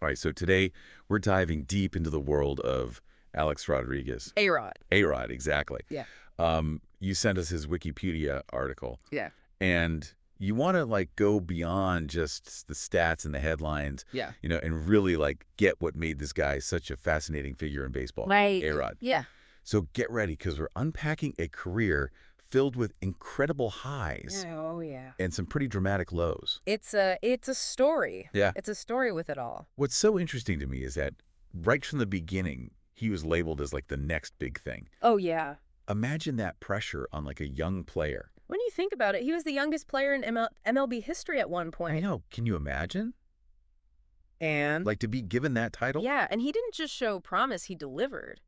All right, so today we're diving deep into the world of Alex Rodriguez. A-Rod. A-Rod, exactly. Yeah. You sent us his Wikipedia article. Yeah. And you want to, like, go beyond just the stats and the headlines, Yeah. and really, like, get what made this guy such a fascinating figure in baseball. Right. A-Rod. Yeah. So get ready, because we're unpacking a career filled with incredible highs Oh, yeah. and some pretty dramatic lows. It's a story. Yeah. It's a story with it all. What's so interesting to me is that right from the beginning, he was labeled as, like, the next big thing. Oh, yeah. Imagine that pressure on, like, a young player. When you think about it, he was the youngest player in MLB history at one point. I know. Can you imagine? And? Like, to be given that title? Yeah, and he didn't just show promise, he delivered.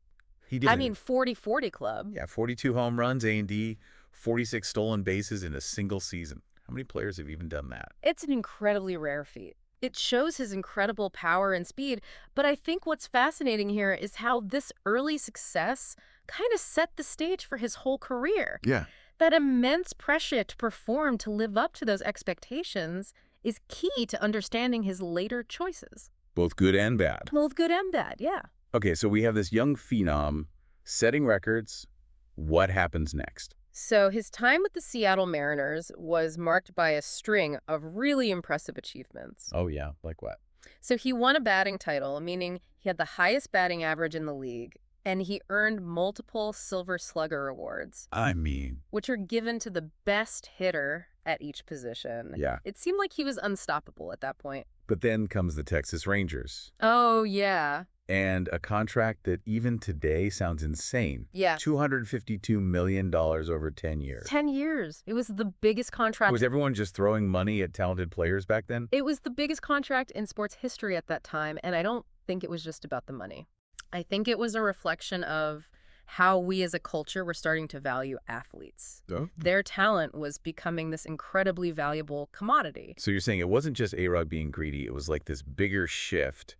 He did. I mean, 40-40 club. Yeah, 42 home runs, A&D, 46 stolen bases in a single season. How many players have even done that? It's an incredibly rare feat. It shows his incredible power and speed, but I think what's fascinating here is how this early success kind of set the stage for his whole career. Yeah. That immense pressure to perform to live up to those expectations is key to understanding his later choices. Both good and bad. Both good and bad, yeah. Okay, so we have this young phenom setting records. What happens next? So his time with the Seattle Mariners was marked by a string of really impressive achievements. Oh, yeah. Like what? So he won a batting title, meaning he had the highest batting average in the league, and he earned multiple Silver Slugger awards, I mean, which are given to the best hitter at each position. yeah. It seemed like he was unstoppable at that point. But then comes the Texas Rangers. Oh, yeah. And a contract that even today sounds insane. Yeah. $252 million over 10 years. 10 years. It was the biggest contract. Was everyone just throwing money at talented players back then? It was the biggest contract in sports history at that time, and I don't think it was just about the money. I think it was a reflection of how we as a culture were starting to value athletes. Oh. Their talent was becoming this incredibly valuable commodity. So you're saying it wasn't just A-Rod being greedy, it was like this bigger shift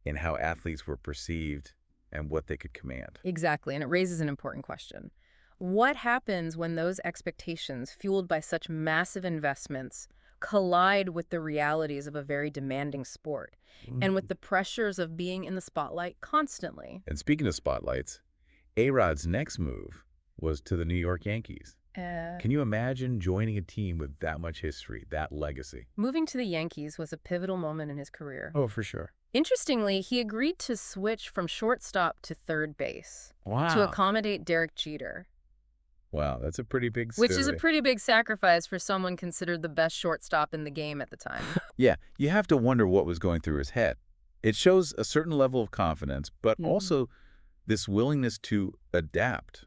in how athletes were perceived and what they could command. Exactly, and it raises an important question. What happens when those expectations, fueled by such massive investments, collide with the realities of a very demanding sport and with the pressures of being in the spotlight constantly? And speaking of spotlights, A-Rod's next move was to the New York Yankees. Can you imagine joining a team with that much history, that legacy? Moving to the Yankees was a pivotal moment in his career. Oh, for sure. Interestingly, he agreed to switch from shortstop to third base to accommodate Derek Jeter. Wow, that's a pretty big Which is a pretty big sacrifice for someone considered the best shortstop in the game at the time. Yeah, you have to wonder what was going through his head. It shows a certain level of confidence, but also this willingness to adapt,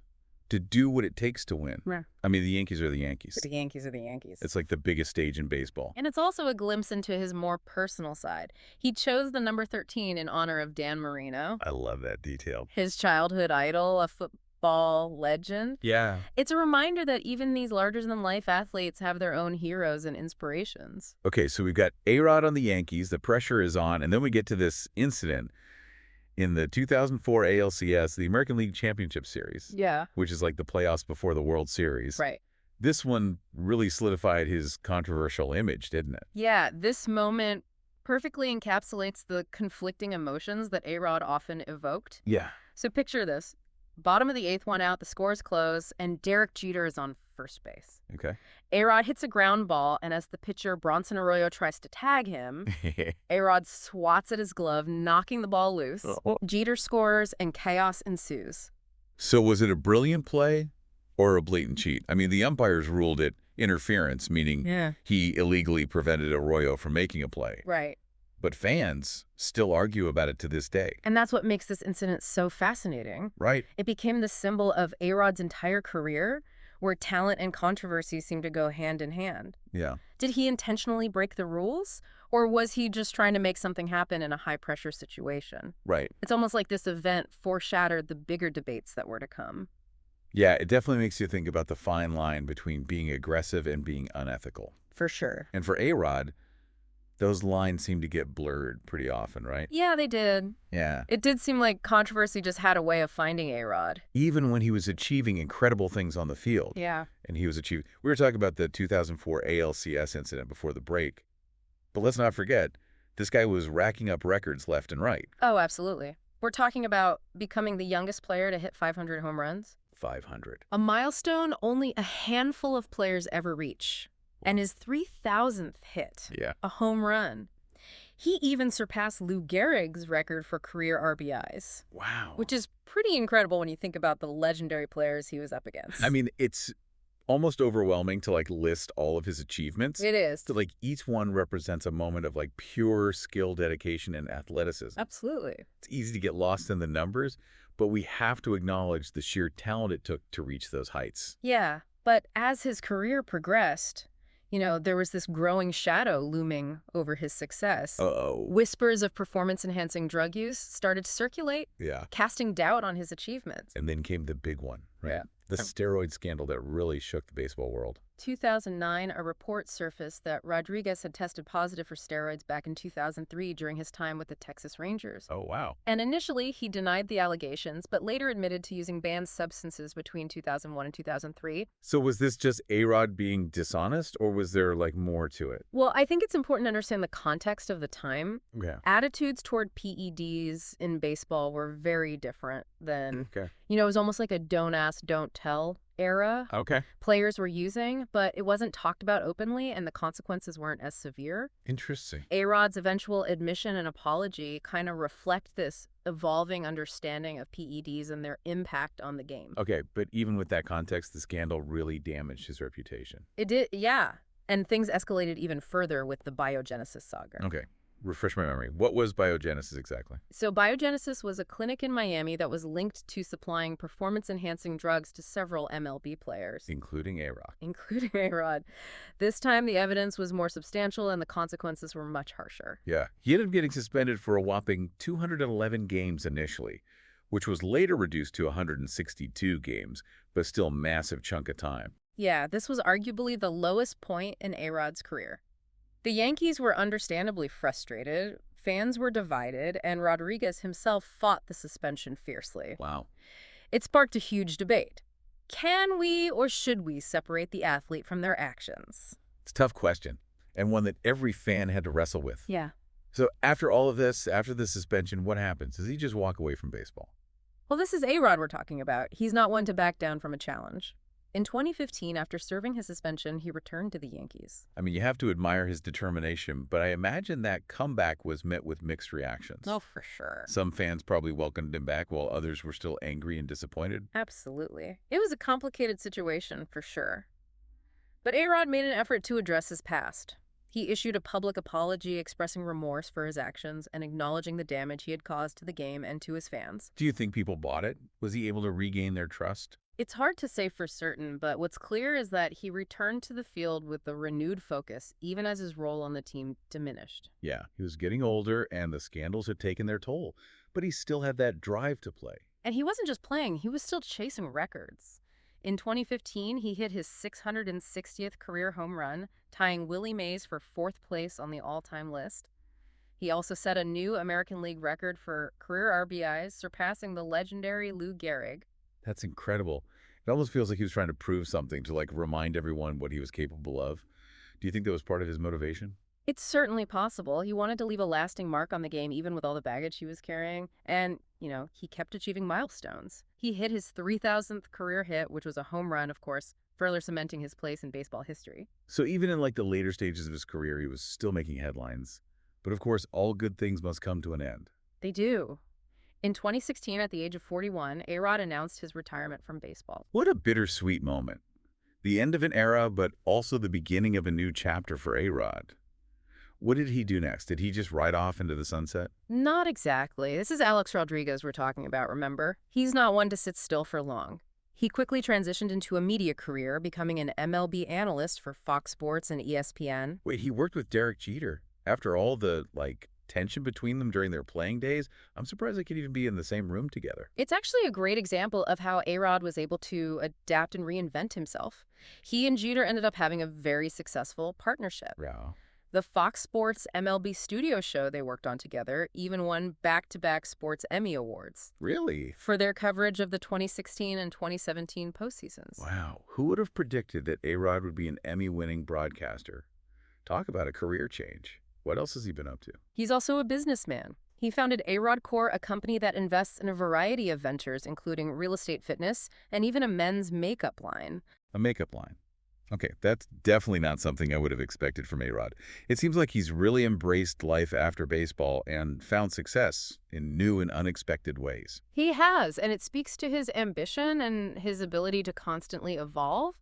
to do what it takes to win. Right. I mean, the Yankees are the Yankees. The Yankees are the Yankees. It's like the biggest stage in baseball. And it's also a glimpse into his more personal side. He chose the number 13 in honor of Dan Marino, I love that detail. his childhood idol, a football legend. Yeah. It's a reminder that even these larger-than-life athletes have their own heroes and inspirations. Okay, so we've got A-Rod on the Yankees, the pressure is on, and then we get to this incident in the 2004 ALCS, the American League Championship Series. Yeah. Which is like the playoffs before the World Series. Right. This one really solidified his controversial image, didn't it? Yeah, this moment perfectly encapsulates the conflicting emotions that A-Rod often evoked. Yeah. So picture this. Bottom of the 8th, one out, the score's close, and Derek Jeter is on first base. Okay. A-Rod hits a ground ball, and as the pitcher Bronson Arroyo tries to tag him, A-Rod swats at his glove, knocking the ball loose. Jeter scores, and chaos ensues. So was it a brilliant play or a blatant cheat? I mean, the umpires ruled it interference, meaning he illegally prevented Arroyo from making a play. Right. But fans still argue about it to this day. And that's what makes this incident so fascinating. Right. It became the symbol of A-Rod's entire career, where talent and controversy seem to go hand in hand. Yeah. Did he intentionally break the rules, or was he just trying to make something happen in a high-pressure situation? Right. It's almost like this event foreshadowed the bigger debates that were to come. Yeah, it definitely makes you think about the fine line between being aggressive and being unethical. For sure. And for A-Rod, those lines seem to get blurred pretty often, right? Yeah, they did. Yeah. It did seem like controversy just had a way of finding A-Rod. Even when he was achieving incredible things on the field. Yeah. And he was achieving. We were talking about the 2004 ALCS incident before the break. But let's not forget This guy was racking up records left and right. Oh, absolutely. We're talking about becoming the youngest player to hit 500 home runs. 500. A milestone only a handful of players ever reach. And his 3,000th hit, Yeah. a home run. He even surpassed Lou Gehrig's record for career RBIs. Wow. Which is pretty incredible when you think about the legendary players he was up against. I mean, it's almost overwhelming to, like, list all of his achievements. It is. So, like, each one represents a moment of, like, pure skill, dedication, and athleticism. Absolutely. It's easy to get lost in the numbers, but we have to acknowledge the sheer talent it took to reach those heights. Yeah, but as his career progressed, there was this growing shadow looming over his success. Uh-oh. Whispers of performance-enhancing drug use started to circulate, Yeah. casting doubt on his achievements. And then came the big one, right? Yeah. The steroid scandal that really shook the baseball world. 2009, a report surfaced that Rodriguez had tested positive for steroids back in 2003 during his time with the Texas Rangers. Oh, wow. And initially, he denied the allegations, but later admitted to using banned substances between 2001 and 2003. So was this just A-Rod being dishonest, or was there, like, more to it? Well, I think it's important to understand the context of the time. Yeah. Attitudes toward PEDs in baseball were very different than, Okay. it was almost like a don't ask, don't tell era Okay. players were using, but it wasn't talked about openly and the consequences weren't as severe. Interesting. A-Rod's eventual admission and apology kind of reflect this evolving understanding of PEDs and their impact on the game. Okay, but even with that context, the scandal really damaged his reputation. It did, yeah. And things escalated even further with the Biogenesis saga. Okay. Refresh my memory. What was Biogenesis exactly? So Biogenesis was a clinic in Miami that was linked to supplying performance-enhancing drugs to several MLB players. Including A-Rod. Including A-Rod. This time, the evidence was more substantial and the consequences were much harsher. Yeah. He ended up getting suspended for a whopping 211 games initially, which was later reduced to 162 games, but still a massive chunk of time. Yeah, this was arguably the lowest point in A-Rod's career. The Yankees were understandably frustrated, fans were divided, and Rodriguez himself fought the suspension fiercely. Wow. It sparked a huge debate. Can we or should we separate the athlete from their actions? It's a tough question, and one that every fan had to wrestle with. Yeah. So after all of this, after the suspension, what happens? Does he just walk away from baseball? Well, this is A-Rod we're talking about. He's not one to back down from a challenge. In 2015, after serving his suspension, he returned to the Yankees. I mean, you have to admire his determination, but I imagine that comeback was met with mixed reactions. Oh, for sure. Some fans probably welcomed him back, while others were still angry and disappointed. Absolutely. It was a complicated situation, for sure. But A-Rod made an effort to address his past. He issued a public apology expressing remorse for his actions and acknowledging the damage he had caused to the game and to his fans. Do you think people bought it? Was he able to regain their trust? It's hard to say for certain, but what's clear is that he returned to the field with a renewed focus, even as his role on the team diminished. Yeah, he was getting older and the scandals had taken their toll, but he still had that drive to play. And he wasn't just playing, he was still chasing records. In 2015, he hit his 660th career home run, tying Willie Mays for 4th place on the all-time list. He also set a new American League record for career RBIs, surpassing the legendary Lou Gehrig. That's incredible. It almost feels like he was trying to prove something, to, like, remind everyone what he was capable of. Do you think that was part of his motivation? It's certainly possible. He wanted to leave a lasting mark on the game, even with all the baggage he was carrying. And, he kept achieving milestones. He hit his 3,000th career hit, which was a home run, of course, further cementing his place in baseball history. So even in, like, the later stages of his career, he was still making headlines. But of course, all good things must come to an end. They do. In 2016, at the age of 41, A-Rod announced his retirement from baseball. What a bittersweet moment. The end of an era, but also the beginning of a new chapter for A-Rod. What did he do next? Did he just ride off into the sunset? Not exactly. This is Alex Rodriguez we're talking about, remember? He's not one to sit still for long. He quickly transitioned into a media career, becoming an MLB analyst for Fox Sports and ESPN. Wait, he worked with Derek Jeter. After all the, tension between them during their playing days, I'm surprised they could even be in the same room together. It's actually a great example of how A-Rod was able to adapt and reinvent himself. He and Jeter ended up having a very successful partnership. Yeah. The Fox Sports MLB studio show they worked on together even won back-to-back Sports Emmy Awards. Really? For their coverage of the 2016 and 2017 postseasons. Wow. Who would have predicted that A-Rod would be an Emmy-winning broadcaster? Talk about a career change. What else has he been up to? He's also a businessman. He founded A-Rod Corp, a company that invests in a variety of ventures, including real estate, fitness, and even a men's makeup line. A makeup line. Okay, that's definitely not something I would have expected from A-Rod. It seems like he's really embraced life after baseball and found success in new and unexpected ways. He has, and it speaks to his ambition and his ability to constantly evolve.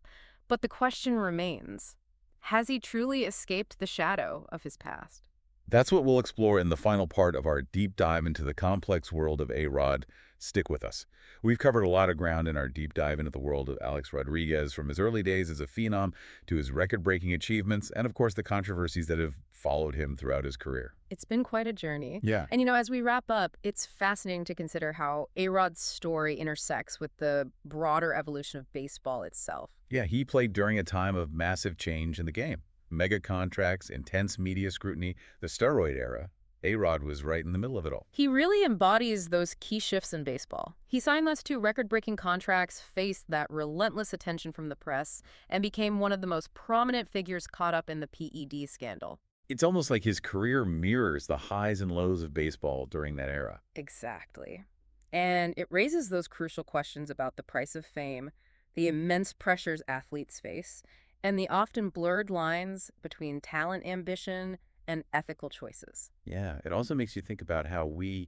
But the question remains, has he truly escaped the shadow of his past? That's what we'll explore in the final part of our deep dive into the complex world of A-Rod. Stick with us. We've covered a lot of ground in our deep dive into the world of Alex Rodriguez, from his early days as a phenom to his record-breaking achievements, and of course the controversies that have followed him throughout his career. It's been quite a journey. Yeah. And as we wrap up, it's fascinating to consider how A-Rod's story intersects with the broader evolution of baseball itself. Yeah, he played during a time of massive change in the game. Mega contracts, intense media scrutiny, the steroid era. A-Rod was right in the middle of it all. He really embodies those key shifts in baseball. He signed those two record-breaking contracts, faced that relentless attention from the press, and became one of the most prominent figures caught up in the PED scandal. It's almost like his career mirrors the highs and lows of baseball during that era. Exactly. And it raises those crucial questions about the price of fame, the immense pressures athletes face, and the often blurred lines between talent ambition and ethical choices. Yeah, it also makes you think about how we,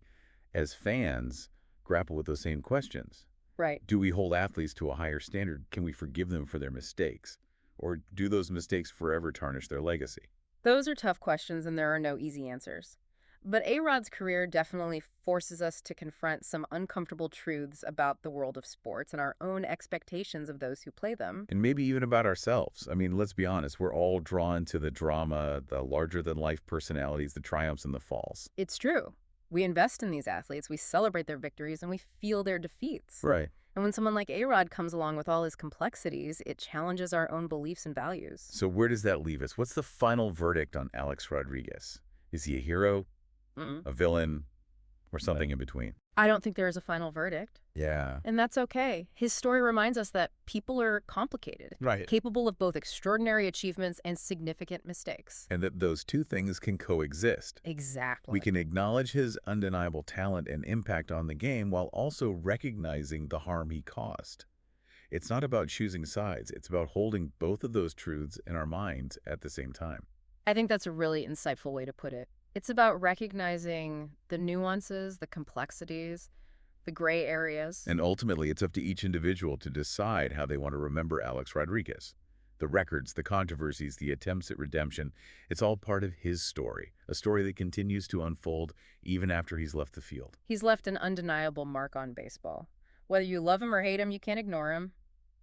as fans, grapple with those same questions. Right. Do we hold athletes to a higher standard? Can we forgive them for their mistakes? Or do those mistakes forever tarnish their legacy? Those are tough questions, and there are no easy answers. But A-Rod's career definitely forces us to confront some uncomfortable truths about the world of sports and our own expectations of those who play them. And maybe even about ourselves. I mean, let's be honest, we're all drawn to the drama, the larger-than-life personalities, the triumphs and the falls. It's true. We invest in these athletes, we celebrate their victories, and we feel their defeats. Right. And when someone like A-Rod comes along with all his complexities, it challenges our own beliefs and values. So where does that leave us? What's the final verdict on Alex Rodriguez? Is he a hero, a villain, or something in between? I don't think there is a final verdict. Yeah. And that's okay. His story reminds us that people are complicated, Right. capable of both extraordinary achievements and significant mistakes. And that those two things can coexist. Exactly. We can acknowledge his undeniable talent and impact on the game while also recognizing the harm he caused. It's not about choosing sides. It's about holding both of those truths in our minds at the same time. I think that's a really insightful way to put it. It's about recognizing the nuances, the complexities, the gray areas. And ultimately, it's up to each individual to decide how they want to remember Alex Rodriguez. The records, the controversies, the attempts at redemption, it's all part of his story, a story that continues to unfold even after he's left the field. He's left an undeniable mark on baseball. Whether you love him or hate him, you can't ignore him.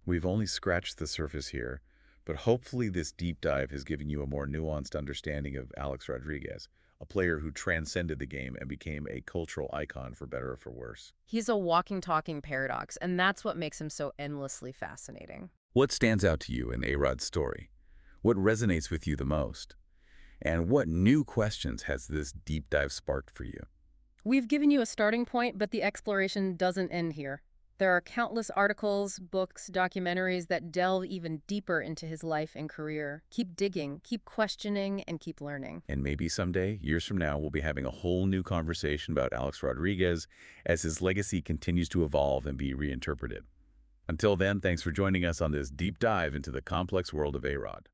We've only scratched the surface here, but hopefully this deep dive has given you a more nuanced understanding of Alex Rodriguez, a player who transcended the game and became a cultural icon for better or for worse. He's a walking, talking paradox, and that's what makes him so endlessly fascinating. What stands out to you in A-Rod's story? What resonates with you the most? And what new questions has this deep dive sparked for you? We've given you a starting point, but the exploration doesn't end here. There are countless articles, books, documentaries that delve even deeper into his life and career. Keep digging, keep questioning, and keep learning. And maybe someday, years from now, we'll be having a whole new conversation about Alex Rodriguez as his legacy continues to evolve and be reinterpreted. Until then, thanks for joining us on this deep dive into the complex world of A-Rod.